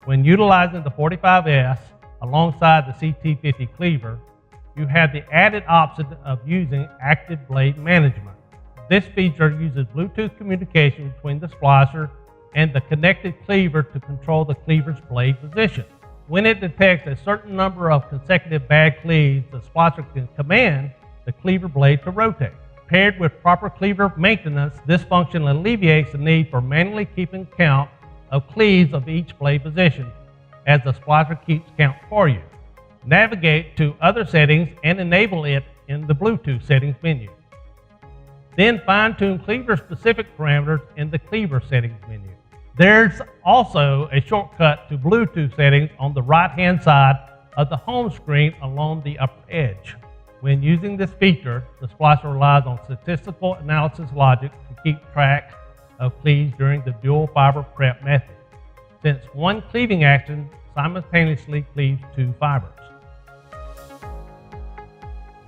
When utilizing the 45S alongside the CT50 cleaver, you have the added option of using active blade management. This feature uses Bluetooth communication between the splicer and the connected cleaver to control the cleaver's blade position. When it detects a certain number of consecutive bad cleaves, the splicer can command the cleaver blade to rotate. Paired with proper cleaver maintenance, this function alleviates the need for manually keeping count of cleaves of each blade position, as the splicer keeps count for you. Navigate to other settings and enable it in the Bluetooth settings menu. Then fine-tune cleaver-specific parameters in the cleaver settings menu. There's also a shortcut to Bluetooth settings on the right-hand side of the home screen along the upper edge. When using this feature, the splicer relies on statistical analysis logic to keep track of cleaves during the dual fiber prep method, since one cleaving action simultaneously cleaves two fibers.